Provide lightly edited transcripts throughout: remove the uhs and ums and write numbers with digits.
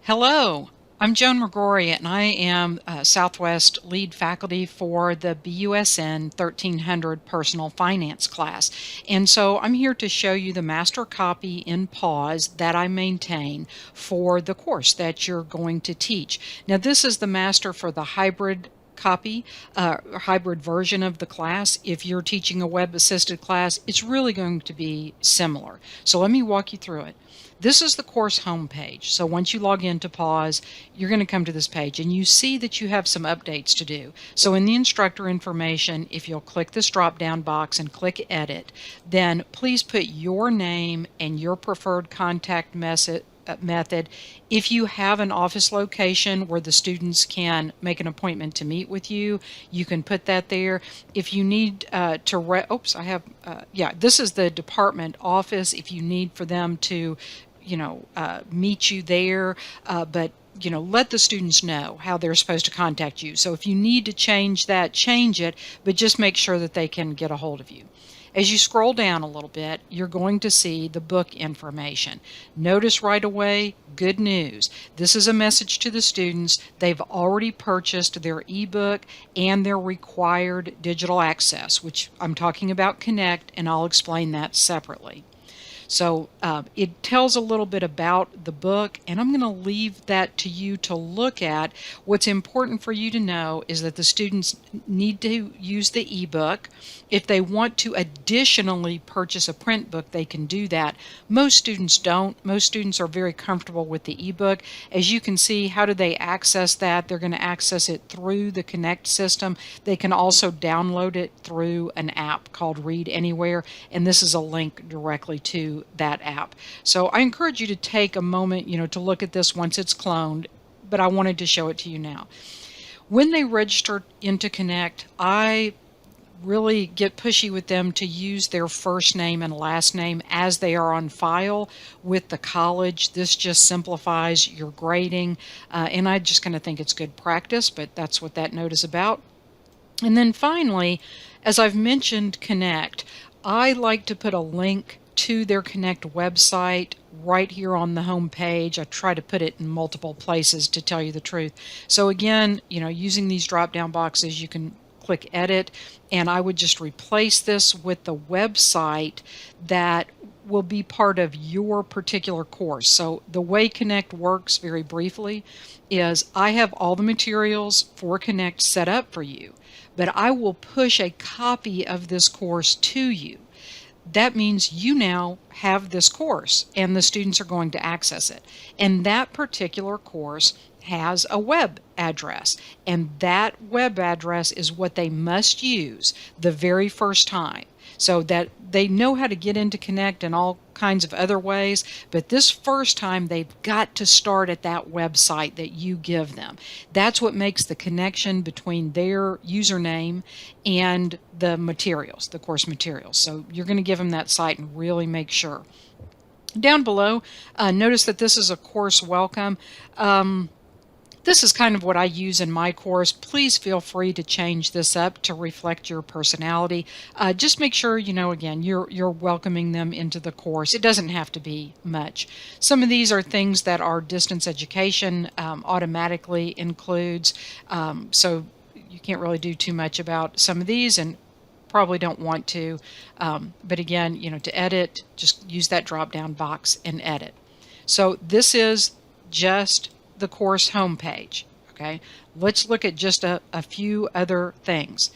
Hello, I'm Joan McGrory, and I am Southwest lead faculty for the BUSN 1300 Personal Finance class. And so I'm here to show you the master copy in PAWS that I maintain for the course that you're going to teach. Now, this is the master for the hybrid copy, hybrid version of the class. If you're teaching a web-assisted class, it's really going to be similar. So let me walk you through it. This is the course homepage. So once you log into PAWS, you're going to come to this page and you see that you have some updates to do. So in the instructor information, if you'll click this drop-down box and click Edit, then please put your name and your preferred contact method. If you have an office location where the students can make an appointment to meet with you, you can put that there. If you need this is the department office. If you need for them to, meet you there, but let the students know how they're supposed to contact you. So if you need to change that, change it, but just make sure that they can get a hold of you. As you scroll down a little bit, you're going to see the book information. Notice right away, good news. This is a message to the students. They've already purchased their ebook and their required digital access, which I'm talking about Connect, and I'll explain that separately. So it tells a little bit about the book, and I'm going to leave that to you to look at. What's important for you to know is that the students need to use the ebook. If they want to additionally purchase a print book, they can do that. Most students don't. Most students are very comfortable with the ebook. As you can see, how do they access that? They're going to access it through the Connect system. They can also download it through an app called Read Anywhere, and this is a link directly to that app. So I encourage you to take a moment, to look at this once it's cloned, but I wanted to show it to you now. When they register into Connect, I really get pushy with them to use their first name and last name as they are on file with the college. This just simplifies your grading, and I just kind of think it's good practice, but that's what that note is about. And then finally, as I've mentioned Connect, I like to put a link to their Connect website right here on the home page. I try to put it in multiple places, to tell you the truth. So again, using these drop down boxes, you can click Edit, and I would just replace this with the website that will be part of your particular course. So the way Connect works, very briefly, is I have all the materials for Connect set up for you, but I will push a copy of this course to you. That means you now have this course and the students are going to access it. And that particular course has a web address, and that web address is what they must use the very first time, so that they know how to get into Connect in all kinds of other ways, but this first time they've got to start at that website that you give them. That's what makes the connection between their username and the materials, the course materials. So you're going to give them that site and really make sure. Down below, notice that this is a course welcome. This is kind of what I use in my course. Please feel free to change this up to reflect your personality. Just make sure, again, you're welcoming them into the course. It doesn't have to be much. Some of these are things that our distance education automatically includes, so you can't really do too much about some of these, and probably don't want to. But again, to edit, just use that drop-down box and edit. So this is just the course homepage. Okay, let's look at just a few other things.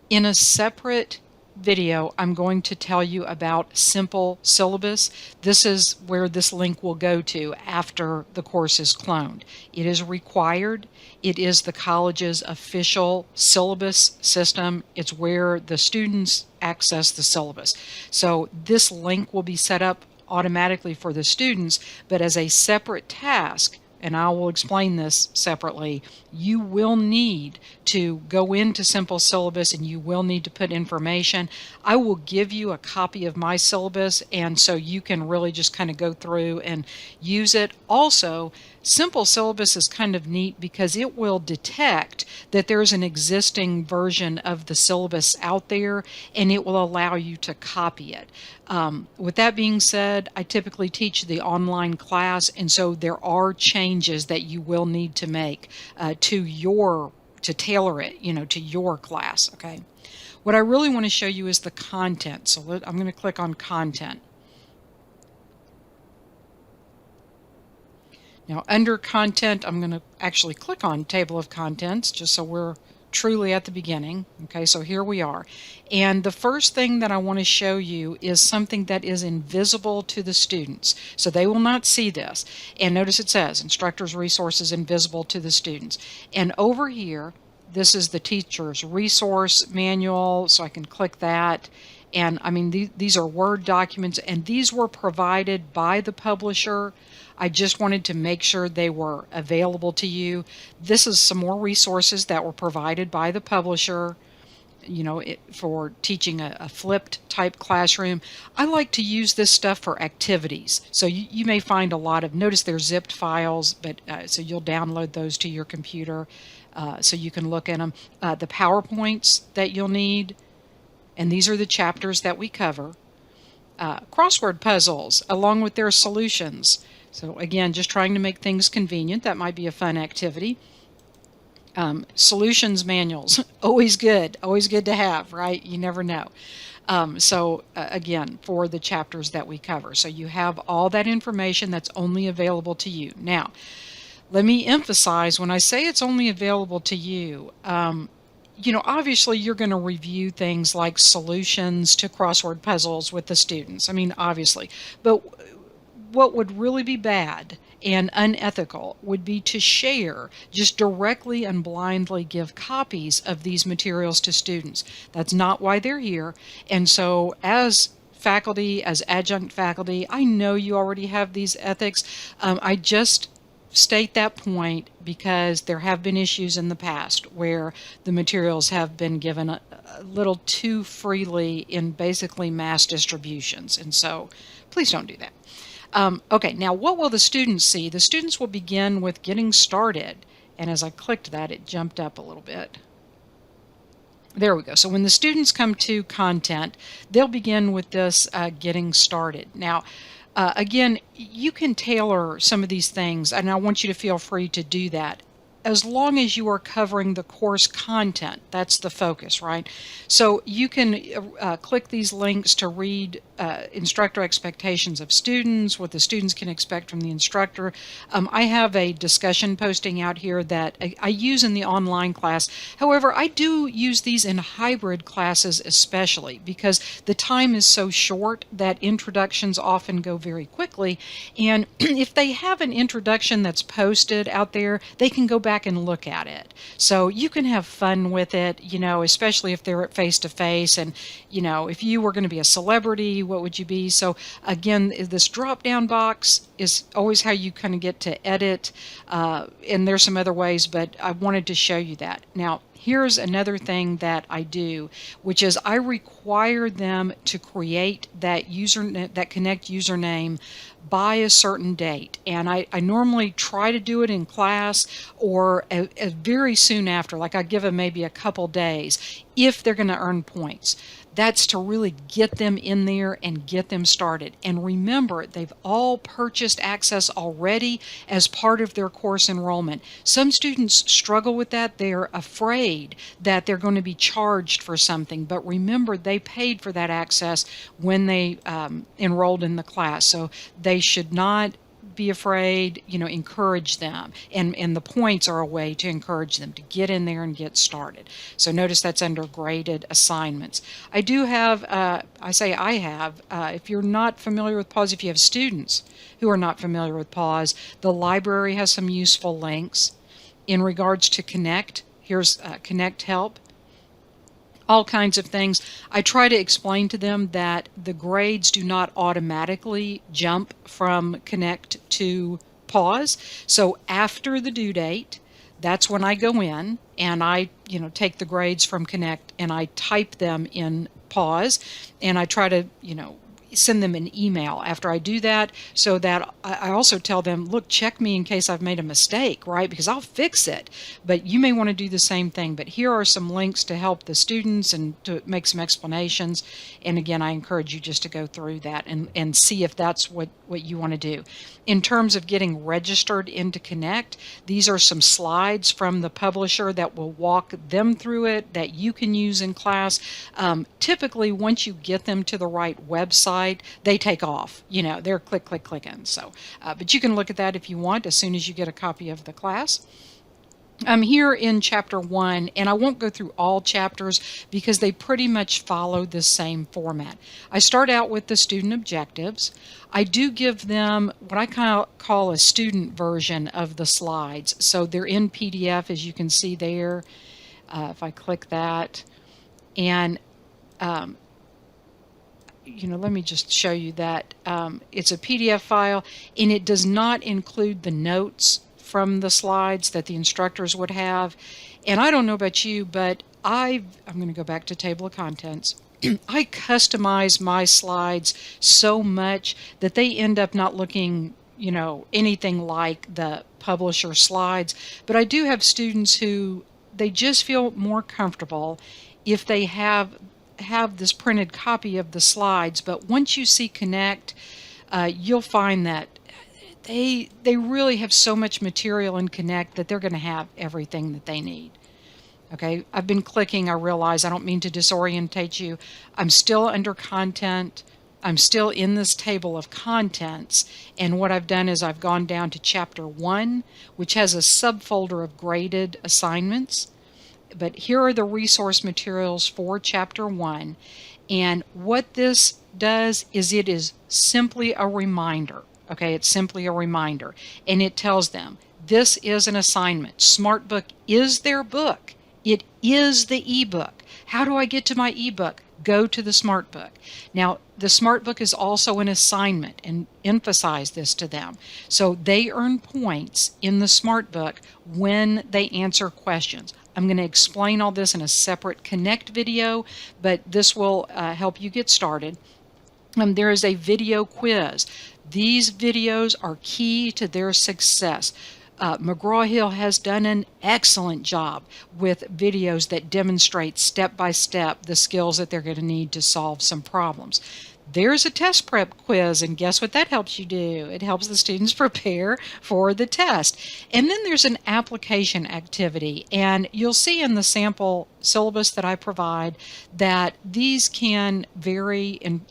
In a separate video, I'm going to tell you about Simple Syllabus. This is where this link will go to after the course is cloned. It is required. It is the college's official syllabus system. It's where the students access the syllabus. So this link will be set up automatically for the students, but as a separate task, and I will explain this separately, you will need to go into Simple Syllabus and you will need to put information. I will give you a copy of my syllabus, and so you can really just kind of go through and use it. Also, Simple Syllabus is kind of neat because it will detect that there's an existing version of the syllabus out there, and it will allow you to copy it. With that being said, I typically teach the online class, and so there are changes that you will need to make to tailor it, to your class. Okay. What I really want to show you is the content. So I'm going to click on content. Now, under content, I'm going to actually click on table of contents just so we're truly at the beginning. Okay, so here we are. And the first thing that I want to show you is something that is invisible to the students. So they will not see this. And notice it says instructor's resources invisible to the students. And over here, this is the teacher's resource manual, so I can click that. And I mean, these are Word documents, and these were provided by the publisher. I just wanted to make sure they were available to you. This is some more resources that were provided by the publisher, for teaching a flipped type classroom. I like to use this stuff for activities. So you may find a lot of, notice they're zipped files, but so you'll download those to your computer so you can look at them. The PowerPoints that you'll need, and these are the chapters that we cover. Crossword puzzles along with their solutions. So again, just trying to make things convenient. That might be a fun activity. Solutions manuals, always good to have, right? You never know. Again, for the chapters that we cover. So you have all that information that's only available to you. Now, let me emphasize, when I say it's only available to you, obviously you're going to review things like solutions to crossword puzzles with the students. I mean, obviously. But what would really be bad and unethical would be to share, just directly and blindly give copies of these materials to students. That's not why they're here. And so as faculty, as adjunct faculty, I know you already have these ethics. I just state that point because there have been issues in the past where the materials have been given a little too freely in basically mass distributions. And so please don't do that. Okay, now what will the students see? The students will begin with getting started. And as I clicked that, it jumped up a little bit. There we go. So when the students come to content, they'll begin with this getting started. Now, again, you can tailor some of these things, and I want you to feel free to do that, as long as you are covering the course content. That's the focus, right? So you can click these links to read instructor expectations of students, what the students can expect from the instructor. I have a discussion posting out here that I use in the online class. However, I do use these in hybrid classes especially because the time is so short that introductions often go very quickly. And if they have an introduction that's posted out there, they can go back and look at it. So you can have fun with it, especially if they're at face-to-face. And, if you were going to be a celebrity, what would you be? So again, this drop-down box is always how you kind of get to edit. And there's some other ways, but I wanted to show you that. Now, here's another thing that I do, which is I require them to create that Connect username by a certain date. And I normally try to do it in class or very soon after, like I give them maybe a couple days if they're going to earn points. That's to really get them in there and get them started. And remember, they've all purchased access already as part of their course enrollment. Some students struggle with that. They're afraid that they're going to be charged for something. But remember, they paid for that access when they enrolled in the class. So they should not be afraid, encourage them. And the points are a way to encourage them to get in there and get started. So notice that's under graded assignments. I do have, if you're not familiar with PAWS, if you have students who are not familiar with PAWS, the library has some useful links. In regards to Connect, here's Connect Help. All kinds of things. I try to explain to them that the grades do not automatically jump from Connect to PAWS. So after the due date, that's when I go in and I, take the grades from Connect and I type them in PAWS, and I try to, send them an email after I do that, so that I also tell them, look, check me in case I've made a mistake, right? Because I'll fix it. But you may want to do the same thing. But here are some links to help the students and to make some explanations. And again, I encourage you just to go through that and see if that's what you want to do. In terms of getting registered into Connect, these are some slides from the publisher that will walk them through it that you can use in class. Typically, once you get them to the right website, they take off. They're clicking. So, but you can look at that if you want as soon as you get a copy of the class. I'm here in chapter 1, and I won't go through all chapters because they pretty much follow the same format. I start out with the student objectives. I do give them what I kind of call a student version of the slides. So they're in PDF, as you can see there. If I click that, and let me just show you that it's a PDF file, and it does not include the notes from the slides that the instructors would have. And I don't know about you, but I'm going to go back to table of contents. I customize my slides so much that they end up not looking, anything like the publisher slides. But I do have students who they just feel more comfortable if they have this printed copy of the slides. But once you see Connect, you'll find that they really have so much material in Connect that they're going to have everything that they need. Okay, I've been clicking. I realize I don't mean to disorientate you. I'm still under content. I'm still in this table of contents, and what I've done is I've gone down to chapter 1, which has a subfolder of graded assignments. But here are the resource materials for chapter 1, and what this does is it is simply a reminder. Okay, it's simply a reminder, and it tells them this is an assignment. SmartBook is their book. It is the ebook. How do I get to my ebook? Go to the SmartBook. Now, the SmartBook is also an assignment, and emphasize this to them. So they earn points in the SmartBook when they answer questions. I'm going to explain all this in a separate Connect video, but this will help you get started. There is a video quiz. These videos are key to their success. McGraw-Hill has done an excellent job with videos that demonstrate step by step the skills that they're going to need to solve some problems. There's a test prep quiz, and guess what that helps you do? It helps the students prepare for the test. And then there's an application activity, and you'll see in the sample syllabus that I provide that these can vary and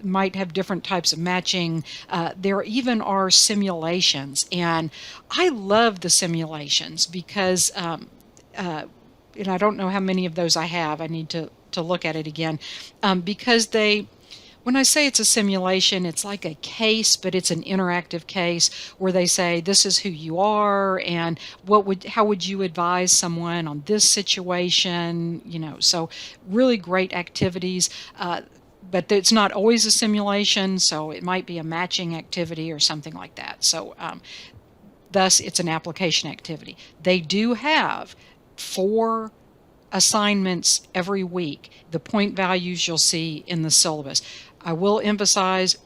might have different types of matching. There even are simulations, and I love the simulations because and I don't know how many of those I have. I need to look at it again because when I say it's a simulation, it's like a case, but it's an interactive case where they say, this is who you are, and how would you advise someone on this situation, so really great activities. But it's not always a simulation, so it might be a matching activity or something like that. So thus, it's an application activity. They do have 4 assignments every week. The point values you'll see in the syllabus. I will emphasize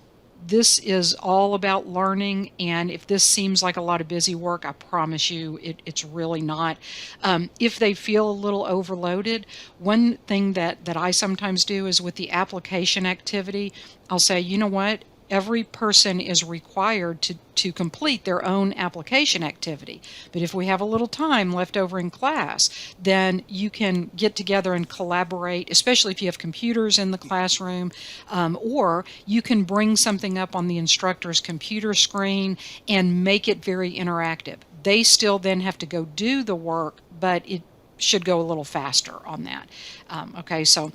this is all about learning, and if this seems like a lot of busy work, I promise you it's really not. If they feel a little overloaded, one thing that I sometimes do is with the application activity, I'll say, you know what? Every person is required to complete their own application activity. But if we have a little time left over in class, then you can get together and collaborate, especially if you have computers in the classroom, or you can bring something up on the instructor's computer screen and make it very interactive. They still then have to go do the work, but it should go a little faster on that. Okay, so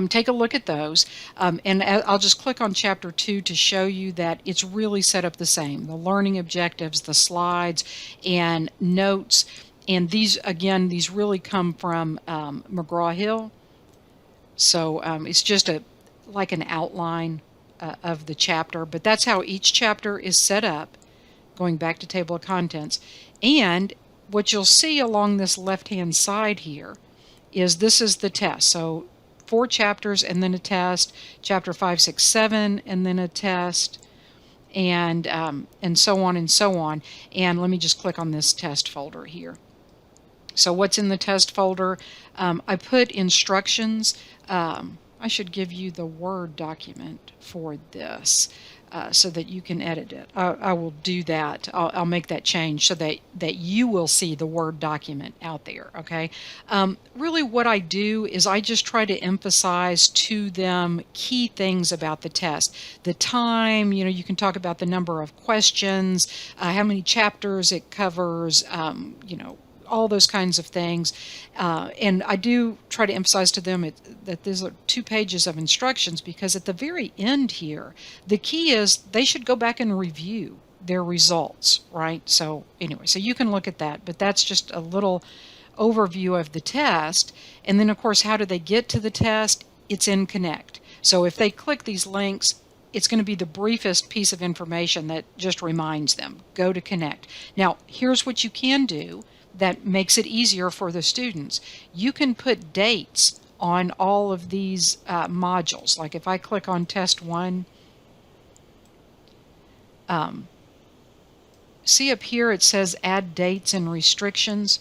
take a look at those, and I'll just click on Chapter 2 to show you that it's really set up the same. The learning objectives, the slides, and notes, and these really come from McGraw-Hill. So it's just like an outline of the chapter, but that's how each chapter is set up, going back to table of contents. And what you'll see along this left-hand side here is this is the test. So 4 chapters and then a test, chapter 5, 6, 7, and then a test, and so on and so on. And let me just click on this test folder here. So what's in the test folder? I put instructions. I should give you the Word document for this so that you can edit it. I will do that. I'll make that change so that you will see the Word document out there, okay? Really what I do is I just try to emphasize to them key things about the test. The time, you can talk about the number of questions, how many chapters it covers, all those kinds of things. And I do try to emphasize to them that there's 2 pages of instructions, because at the very end here, the key is they should go back and review their results, right? So anyway, so you can look at that, but that's just a little overview of the test. And then of course, how do they get to the test? It's in Connect. So if they click these links, it's going to be the briefest piece of information that just reminds them, go to Connect. Now, here's what you can do that makes it easier for the students. You can put dates on all of these modules. Like if I click on test 1, see up here it says add dates and restrictions.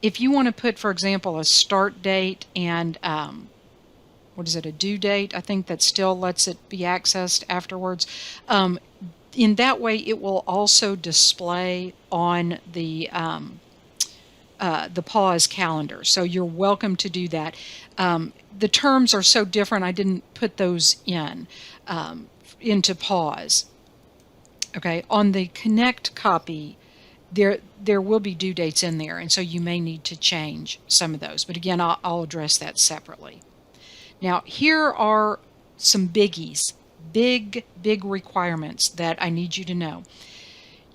If you want to put, for example, a start date and what is it, a due date, I think that still lets it be accessed afterwards. In that way, it will also display on the PAWS calendar. So you're welcome to do that. The terms are so different, I didn't put those into PAWS. Okay, on the Connect copy, there will be due dates in there, and so you may need to change some of those. But again, I'll address that separately. Now, here are some biggies, big requirements that I need you to know.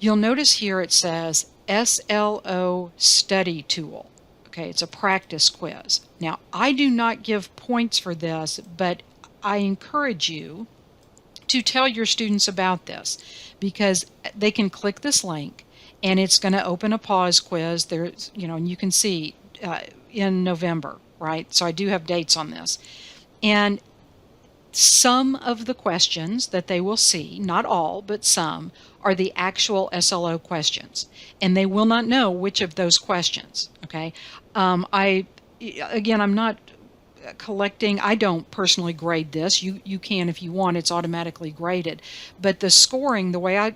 You'll notice here it says SLO study tool. Okay, it's a practice quiz. Now, I do not give points for this, but I encourage you to tell your students about this, because they can click this link and it's going to open a PAWS quiz. There's, and you can see in November, right? So I do have dates on this. And some of the questions that they will see, not all, but some, are the actual SLO questions. And they will not know which of those questions, okay? I'm not collecting, I don't personally grade this. You can if you want, it's automatically graded. But the scoring, the way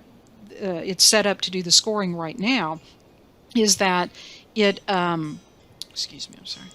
it's set up to do the scoring right now, is that it, excuse me, I'm sorry.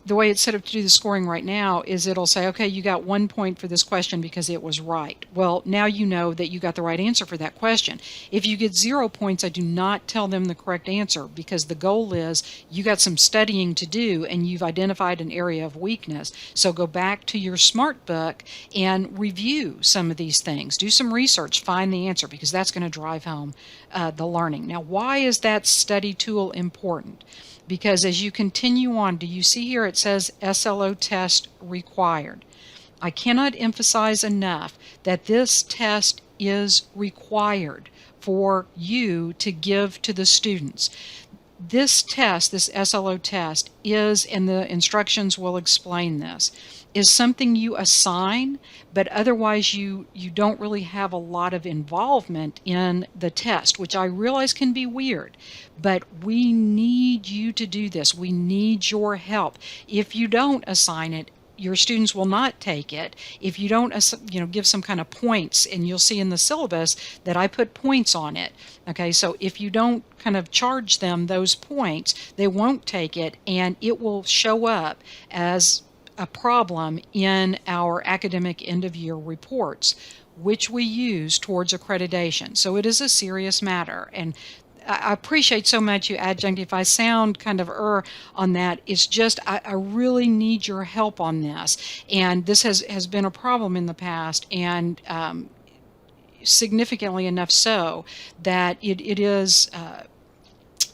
The way it's set up to do the scoring right now is it'll say, okay, you got 1 point for this question because it was right. Well, now you know that you got the right answer for that question. If you get 0 points, I do not tell them the correct answer, because the goal is you got some studying to do and you've identified an area of weakness. So go back to your smart book and review some of these things. Do some research, find the answer, because that's going to drive home the learning. Now, why is that study tool important? Because as you continue on, do you see here it says SLO test required? I cannot emphasize enough that this test is required for you to give to the students. This test, this SLO test, is, and the instructions will explain this, is something you assign, but otherwise you don't really have a lot of involvement in the test, which I realize can be weird, but we need you to do this. We need your help. If you don't assign it, your students will not take it. If you don't, give some kind of points, and you'll see in the syllabus that I put points on it. Okay, so if you don't kind of charge them those points, they won't take it, and it will show up as a problem in our academic end-of-year reports, which we use towards accreditation. So it is a serious matter, and I appreciate so much you adjunct. If I sound kind of on that, it's just I really need your help on this, and this has been a problem in the past, and significantly enough so that it is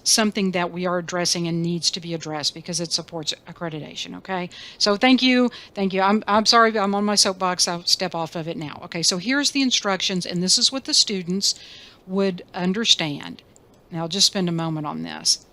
something that we are addressing and needs to be addressed because it supports accreditation. Okay, so thank you. I'm sorry, I'm on my soapbox. I'll step off of it now. Okay, so here's the instructions, and this is what the students would understand. Now I'll just spend a moment on this.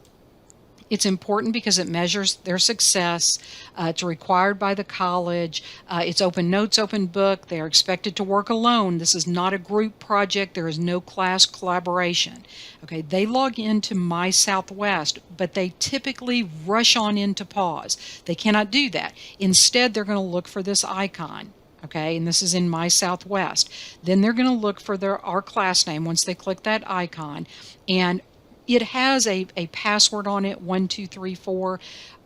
It's important because it measures their success. It's required by the college. It's open notes, open book. They are expected to work alone. This is not a group project. There is no class collaboration. Okay, they log into My Southwest, but they typically rush on into PAWS. They cannot do that. Instead, they're going to look for this icon. Okay, and this is in My Southwest. Then they're going to look for our class name once they click that icon, and it has a password on it, 1234.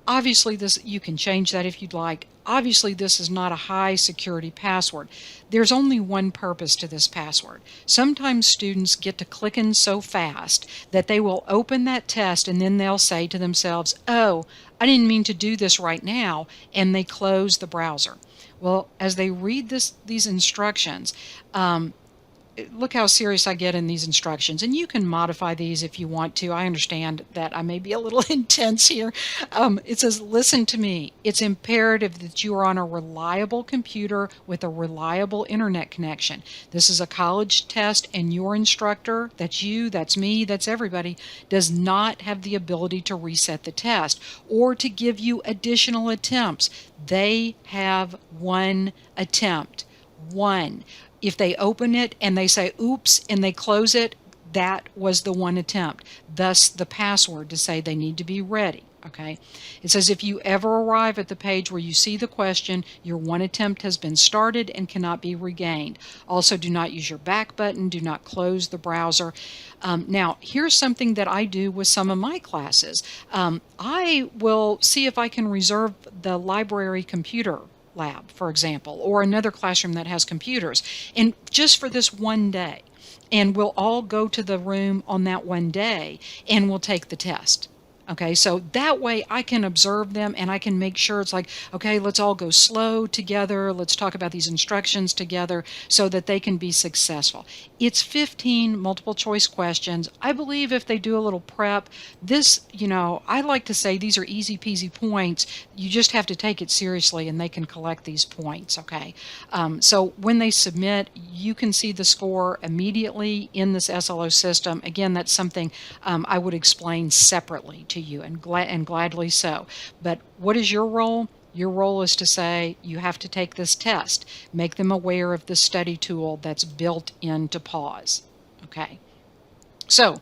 Obviously, this, you can change that if you'd like. Obviously, this is not a high security password. There's only one purpose to this password. Sometimes students get to clicking so fast that they will open that test and then they'll say to themselves, oh, I didn't mean to do this right now, and they close the browser. Well, as they read these instructions, look how serious I get in these instructions, and you can modify these if you want to. I understand that I may be a little intense here. It says, listen to me. It's imperative that you are on a reliable computer with a reliable internet connection. This is a college test, and your instructor, that's you, that's me, that's everybody, does not have the ability to reset the test or to give you additional attempts. They have one attempt. One. If they open it and they say, oops, and they close it, that was the one attempt. Thus, the password to say they need to be ready. Okay. It says if you ever arrive at the page where you see the question, your one attempt has been started and cannot be regained. Also, do not use your back button. Do not close the browser. Now, here's something that I do with some of my classes. I will see if I can reserve the library computer lab, for example, or another classroom that has computers, and just for this one day. And we'll all go to the room on that one day and we'll take the test. Okay, so that way I can observe them and I can make sure it's like, okay, let's all go slow together. Let's talk about these instructions together so that they can be successful. It's 15 multiple choice questions. I believe if they do a little prep, this, I like to say these are easy peasy points. You just have to take it seriously and they can collect these points, okay? So when they submit, you can see the score immediately in this SLO system. Again, that's something I would explain separately to you, and gladly so. But what is your role? Your role is to say you have to take this test. Make them aware of the study tool that's built into PAWS. Okay. So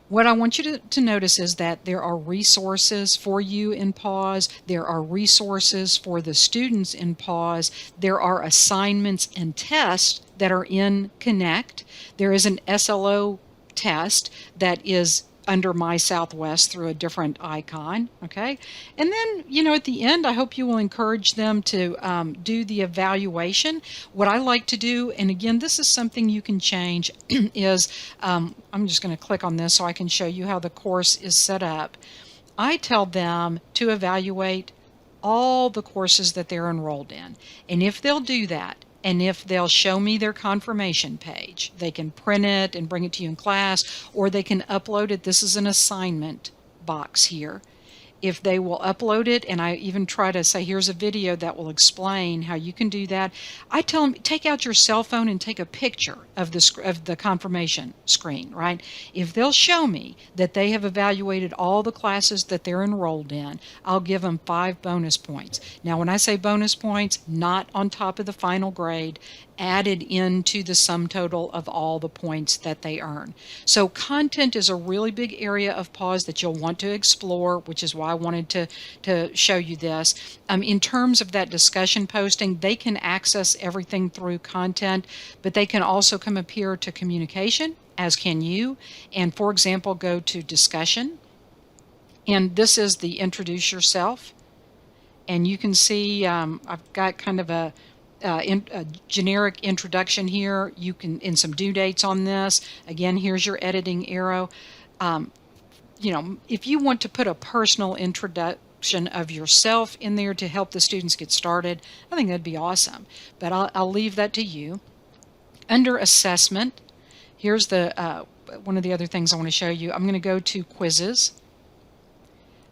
what I want you to notice is that there are resources for you in PAWS. There are resources for the students in PAWS. There are assignments and tests that are in Connect. There is an SLO test that is under My Southwest through a different icon, okay? And then, at the end, I hope you will encourage them to do the evaluation. What I like to do, and again, this is something you can change, is I'm just going to click on this so I can show you how the course is set up. I tell them to evaluate all the courses that they're enrolled in. And if they'll do that, and if they'll show me their confirmation page, they can print it and bring it to you in class, or they can upload it. This is an assignment box here. If they will upload it, and I even try to say, here's a video that will explain how you can do that, I tell them, take out your cell phone and take a picture of the confirmation screen, right? If they'll show me that they have evaluated all the classes that they're enrolled in, I'll give them 5 bonus points. Now, when I say bonus points, not on top of the final grade, added into the sum total of all the points that they earn. So content is a really big area of PAWS that you'll want to explore, which is why I wanted to show you this. In terms of that discussion posting, they can access everything through content, but they can also come up here to communication, as can you, and for example, go to discussion. And this is the introduce yourself. And you can see I've got kind of a generic introduction here. You can, in some due dates on this. Again, here's your editing arrow. If you want to put a personal introduction of yourself in there to help the students get started, I think that'd be awesome. But I'll leave that to you. Under assessment, here's the one of the other things I want to show you. I'm going to go to quizzes.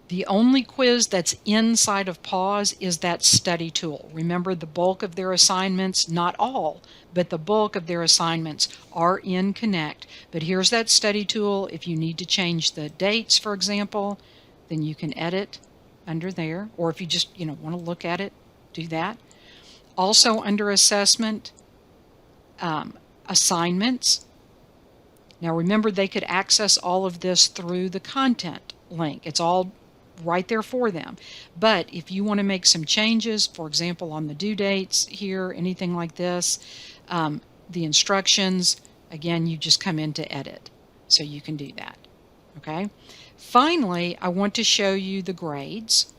The only quiz that's inside of PAWS is that study tool. Remember, the bulk of their assignments, not all, but the bulk of their assignments are in Connect. But here's that study tool. If you need to change the dates, for example, then you can edit under there, or if you just want to look at it, do that. Also under assessment, assignments. Now remember, they could access all of this through the content link. It's all right there for them. But if you want to make some changes, for example, on the due dates here, anything like this, the instructions, again, you just come into edit. So you can do that. Okay. Finally, I want to show you the grades.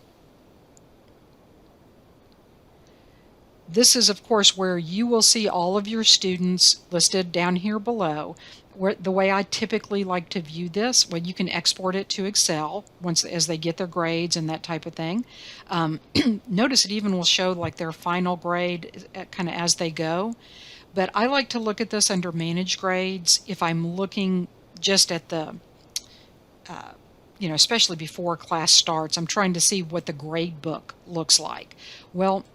This is, of course, where you will see all of your students listed down here below. The way I typically like to view this, well, you can export it to Excel as they get their grades and that type of thing. Notice it even will show like their final grade kind of as they go. But I like to look at this under Manage Grades if I'm looking just at the especially before class starts. I'm trying to see what the grade book looks like. Well,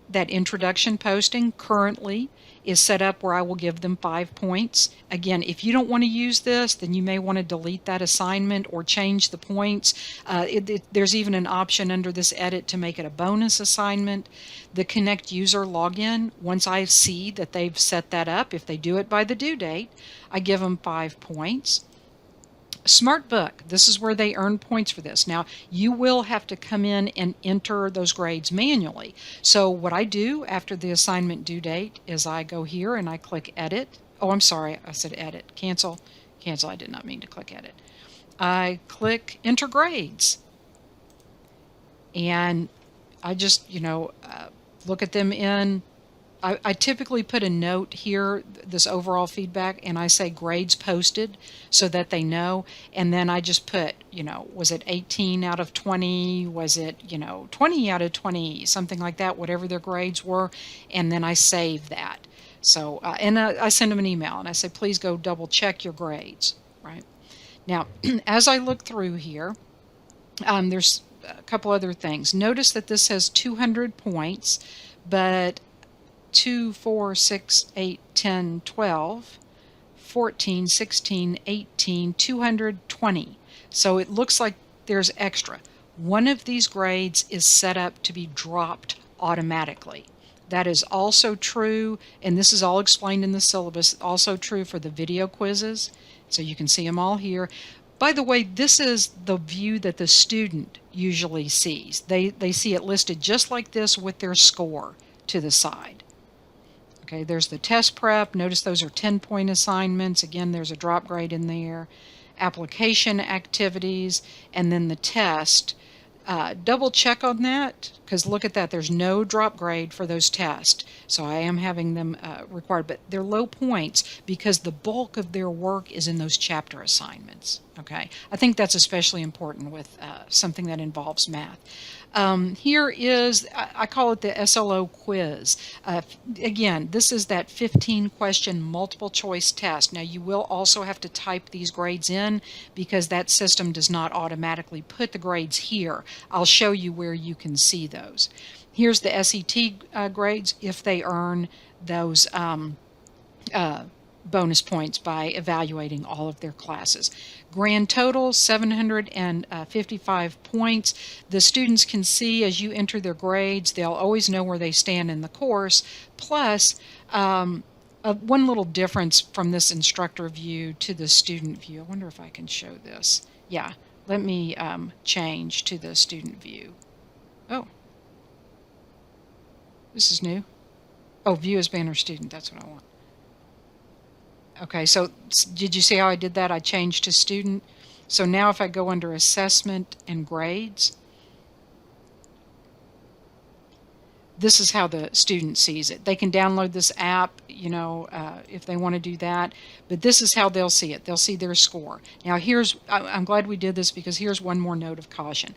that introduction posting currently is set up where I will give them 5 points. Again, if you don't want to use this, then you may want to delete that assignment or change the points. There's even an option under this edit to make it a bonus assignment. The Connect user login, once I see that they've set that up, if they do it by the due date, I give them 5 points. Smart Book, this is where they earn points for this. Now, you will have to come in and enter those grades manually. So what I do after the assignment due date is I go here and I click Edit. Oh, I'm sorry, I said Edit. Cancel. Cancel, I did not mean to click Edit. I click Enter Grades. And I just, look at them in. I typically put a note here, this overall feedback, and I say grades posted so that they know. And then I just put, was it 18 out of 20? Was it, 20 out of 20? Something like that, whatever their grades were. And then I save that. So, and I send them an email and I say, please go double check your grades, right? Now, as I look through here, there's a couple other things. Notice that this says 200 points, but 2, 4, 6, 8, 10, 12, 14, 16, 18, 220. So it looks like there's extra. One of these grades is set up to be dropped automatically. That is also true, and this is all explained in the syllabus, also true for the video quizzes. So you can see them all here. By the way, this is the view that the student usually sees. They see it listed just like this with their score to the side. Okay, there's the test prep. Notice those are 10-point assignments. Again, there's a drop grade in there. Application activities, and then the test. Double check on that, because look at that. There's no drop grade for those tests. So I am having them required, but they're low points because the bulk of their work is in those chapter assignments. Okay, I think that's especially important with something that involves math. Here is, I call it the Slo Quiz. Again, this is that 15-question multiple choice test. Now, you will also have to type these grades in because that system does not automatically put the grades here. I'll show you where you can see those. Here's the SET grades if they earn those bonus points by evaluating all of their classes. Grand total, 755 points. The students can see as you enter their grades, they'll always know where they stand in the course. Plus, one little difference from this instructor view to the student view. I wonder if I can show this. Yeah, let me change to the student view. Oh, this is new. Oh, view as banner student, that's what I want. Okay, so did you see how I did that? I changed to student. So now if I go under assessment and grades, this is how the student sees it. They can download this app, if they want to do that, but this is how they'll see it. They'll see their score. Now I'm glad we did this because here's one more note of caution.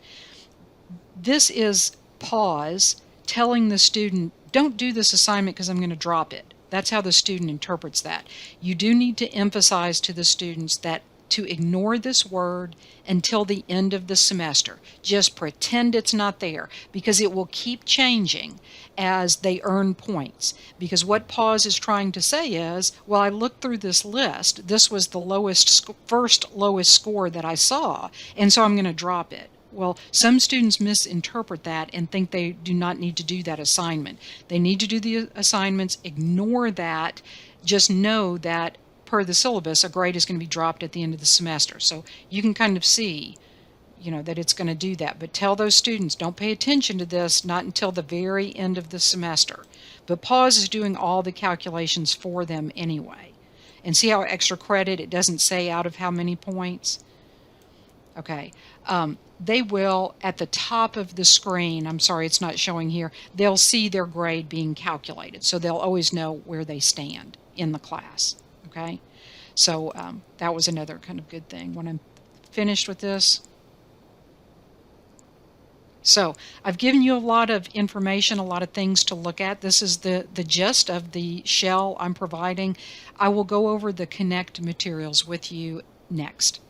This is PAWS telling the student, don't do this assignment because I'm going to drop it. That's how the student interprets that. You do need to emphasize to the students that to ignore this word until the end of the semester. Just pretend it's not there because it will keep changing as they earn points. Because what PAWS is trying to say is, well, I looked through this list. This was the first lowest score that I saw, and so I'm going to drop it. Well, some students misinterpret that and think they do not need to do that assignment. They need to do the assignments, ignore that, just know that per the syllabus, a grade is going to be dropped at the end of the semester. So you can kind of see, that it's going to do that. But tell those students, don't pay attention to this, not until the very end of the semester. But PAWS is doing all the calculations for them anyway. And see how extra credit, it doesn't say out of how many points? Okay. They will, at the top of the screen, I'm sorry it's not showing here, they'll see their grade being calculated. So they'll always know where they stand in the class. Okay. So that was another kind of good thing. When I'm finished with this, so I've given you a lot of information, a lot of things to look at. This is the gist of the shell I'm providing. I will go over the Connect materials with you next.